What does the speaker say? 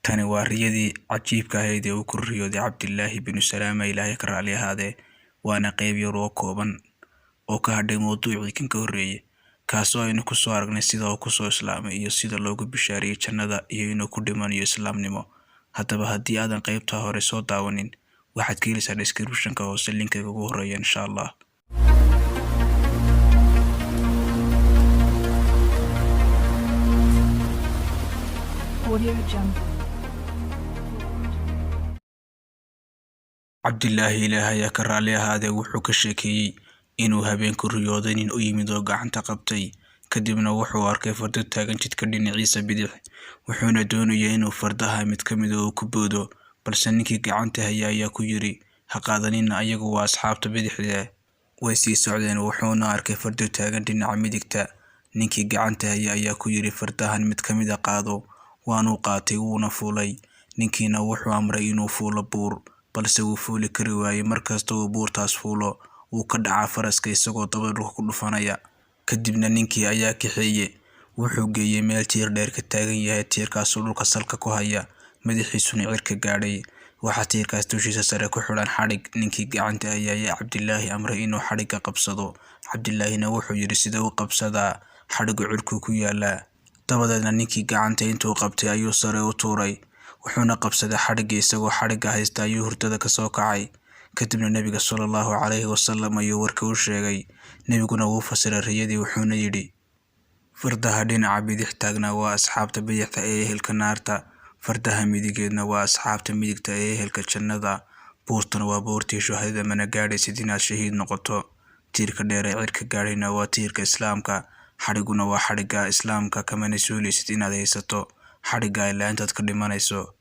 Tani waa riyadii cajiibka ahayd ee uu ku riyooday Cabdillaahi binu Salaama Ilaahay ka raali ahaadee, waana qayb yar oo kooban oo ka hadhay mowduucii kan ka horreeyay, kaasoo aynu ku soo aragnay sida uu ku soo islaamay iyo sida loogu bishaariyey jannada iyo inuu ku dhimanayo islaamnimo. Haddaba haddii aadan qaybtaa hore soo daawanin, waxaad ka helaysaa description-ka hoose linkiga ugu horreeya insha Allah. Cabdillaahi Ilaahay ayaa ka raali ahaadee wuxuu ka sheekeeyey inuu habeenku riyooday nin u yimid oo gacanta qabtay, kadibna wuxuu arkay fardo taagan jidka dhinaciisa bidix, wuxuuna doonayay inuu fardaha mid ka mid uu ku boodo, balse ninkii gacanta haya ayaa ku yidhi ha qaadanina, ayagu waa asxaabta bidixda. Way sii socdeen, wuxuuna arkay fardo taagan dhinaca midigta. Ninkii gacanta haya ayaa ku yidhi fardahan mid ka mid a qaado, waanuu qaatay wuuna fuulay. Ninkiina wuxuu amray inuu fuulo buur, balse wuu fuuli kari waayey. Markasta uu buurtaas fuulo wuu ka dhacaa faraska isagoo daba dhulka ku dhufanaya. Kadibna ninkii ayaa kaxeeyey, wuxuu geeyey meel tiir dheer ka taagan yahay, tiirkaasoo dhulka salka ku haya, madaxiisuna cirka gaadhay. Waxaa tiirkaas dushiisa sare ku xidhan xadhig. Ninkii gacanta haya ayaa Cabdillaahi amray inuu xadhigga qabsado. Cabdillaahina wuxuu yidhi sida u qabsadaa, xadhiggu cirkuu ku yaalaa. Dabadeedna ninkii gacanta intuu qabtay ayuu sare u tuuray, wuxuuna qabsaday xadhigga. Isagoo xadhigga haysta ayuu hurdada ka soo kacay. Kadibna Nebiga sallallahu calayhi wasallam ayuu warka u sheegay. Nebiguna wuu fasiray riyadii, wuxuuna yidhi fardaha dhinaca bidix taagna waa asxaabta bidixda ee ehelka naarta, fardaha midigeedna waa asxaabta midigta ee ehelka jannada. Buurtuna waa buurtii shuhadada, mana gaadhaysid inaad shahiid noqoto. Tiirka dheer ee cirka gaadhayna waa tiirka islaamka, xadhigguna waa xadhigga islaamka, kamana suulaysid inaad haysato xadhigga ilaa intaad ka dhimanayso.